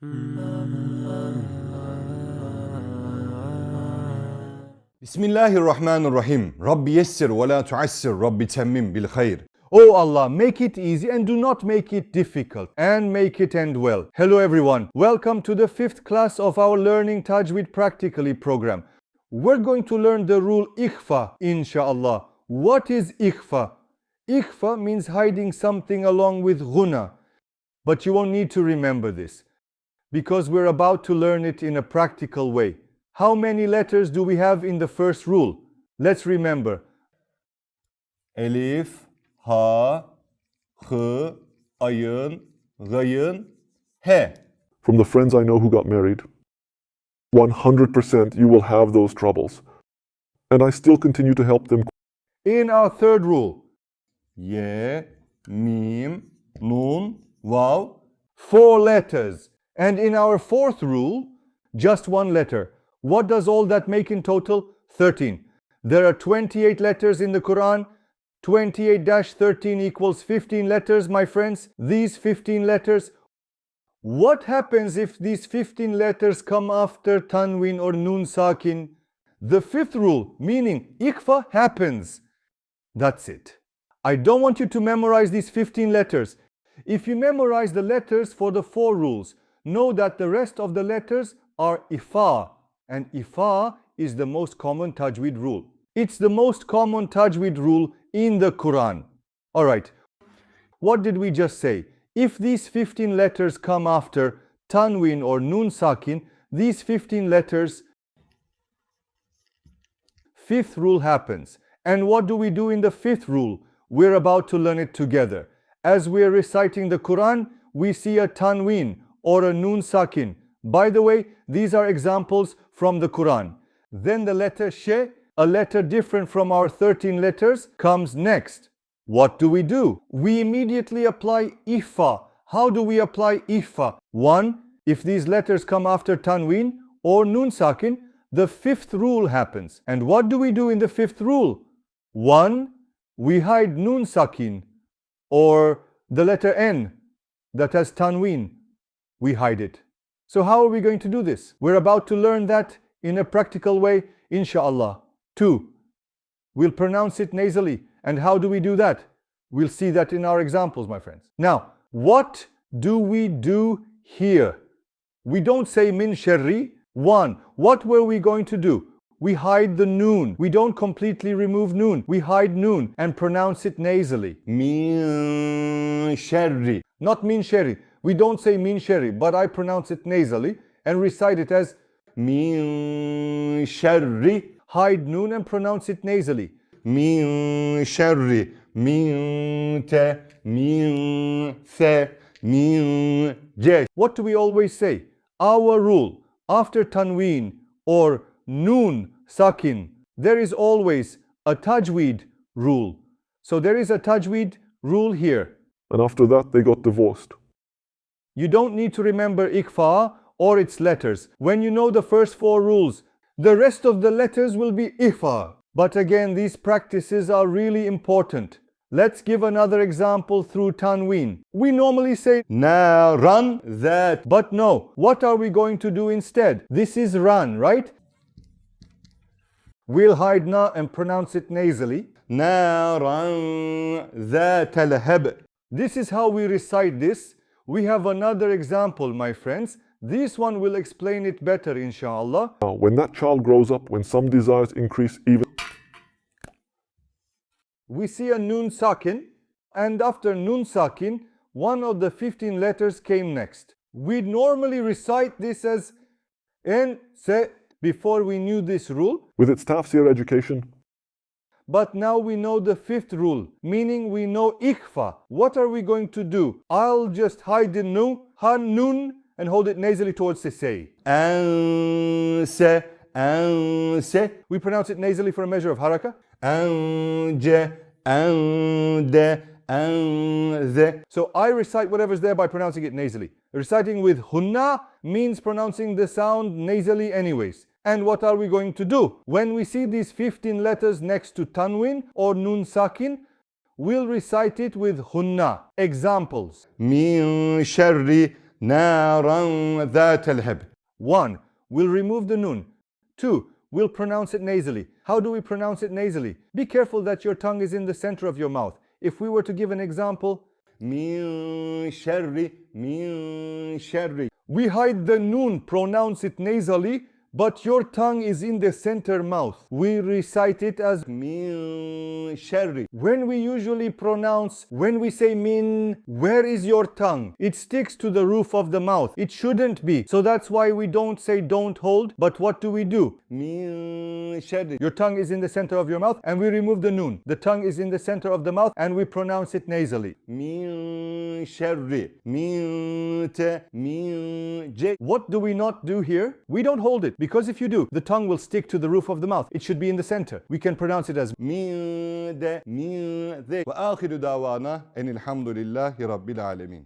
Bismillahirrahmanirrahim. Rabbi yessir wa la tu'assir. Rabbi tammim bil khair. Oh Allah, make it easy and do not make it difficult, and make it end well. Hello everyone. Welcome to the 5th class of our Learning Tajweed Practically program. We're going to learn the rule Ikhfa, inshallah. What is Ikhfa? Ikhfa means hiding something along with ghunnah. But you won't need to remember this, because we're about to learn it in a practical way. How many letters do we have in the first rule? Let's remember. Elif, ha, kh, ayın, gayın, he. From the friends I know who got married, 100% you will have those troubles. And I still continue to help them. In our third rule, ye, mim, nun, waw, 4 letters. And in our fourth rule, just 1 letter. What does all that make in total? 13. There are 28 letters in the Quran. 28-13 equals 15 letters, my friends. These 15 letters. What happens if these 15 letters come after Tanween or Nun Sakin? The 5th rule, meaning Ikhfa, happens. That's it. I don't want you to memorize these 15 letters. If you memorize the letters for the 4 rules, know that the rest of the letters are Ikhfa. And Ikhfa is the most common Tajweed rule. It's the most common Tajweed rule in the Quran. Alright, what did we just say? If these 15 letters come after Tanween or Nun Sakin, these 15 letters, 5th rule happens. And what do we do in the 5th rule? We're about to learn it together. As we're reciting the Quran, we see a Tanween or a Nun Sakin. By the way, these are examples from the Quran. Then the letter she, a letter different from our 13 letters, comes next. What do? We immediately apply Ikhfa. How do we apply Ikhfa? 1. If these letters come after Tanween or Nun Sakin, the 5th rule happens. And what do we do in the 5th rule? 1. We hide Nun Sakin, or the letter N that has Tanween. We hide it. So how are we going to do this? We're about to learn that in a practical way, inshallah. 2. We'll pronounce it nasally. And how do we do that? We'll see that in our examples, my friends. Now, what do we do here? We don't say min sharri. 1. What were we going to do? We hide the noon. We don't completely remove noon. We hide noon and pronounce it nasally. Min sharri. Not min sharri. We don't say min sharri, but I pronounce it nasally and recite it as min sharri. Hide noon and pronounce it nasally. Min sharri, min te, min the, min je. What do we always say? Our rule, after Tanween or Nun Sakin, there is always a Tajweed rule. So there is a Tajweed rule here. And after that, they got divorced. You don't need to remember Ikhfa or its letters. When you know the first 4 rules, the rest of the letters will be Ikhfa. But again, these practices are really important. Let's give another example through Tanween. We normally say na, run, that. But no, what are we going to do instead? This is run, right? We'll hide na and pronounce it nasally. Na, run, that, lahab. This is how we recite this. We have another example, my friends. This one will explain it better, inshallah. Now, when that child grows up, when some desires increase even, we see a Nun Sakin, and after Nun Sakin, one of the 15 letters came next. We normally recite this as N, Se, before we knew this rule. with its tafsir education, But now we know the 5th rule, meaning we know Ikhfa. What are we going to do? I'll just hide the Nun, Nun, and hold it nasally towards the say. Se, se. We pronounce it nasally for a measure of haraka. Je, de, the. So I recite whatever's there by pronouncing it nasally. Reciting with ghunnah means pronouncing the sound nasally anyways. And what are we going to do? When we see these 15 letters next to Tanween or Nun Sakin, we'll recite it with ghunnah. Examples. Min sharri نارا ذات اللهب. 1. We'll remove the noon. 2. We'll pronounce it nasally. How do we pronounce it nasally? Be careful that your tongue is in the center of your mouth. If we were to give an example, min sharri. We hide the noon, pronounce it nasally, but your tongue is in the center mouth. We recite it as min sharri. When we usually pronounce, when we say min, where is your tongue? It sticks to the roof of the mouth. It shouldn't be. So that's why we don't say don't hold, but what do? Min sharri. Your tongue is in the center of your mouth and we remove the noon. The tongue is in the center of the mouth and we pronounce it nasally. Min sharri. Min te, min je. What do we not do here? We don't hold it. Because if you do, the tongue will stick to the roof of the mouth. It should be in the center. We can pronounce it as min de, min de. Wa akhiru dawana anil hamdulillahi rabbil alamin.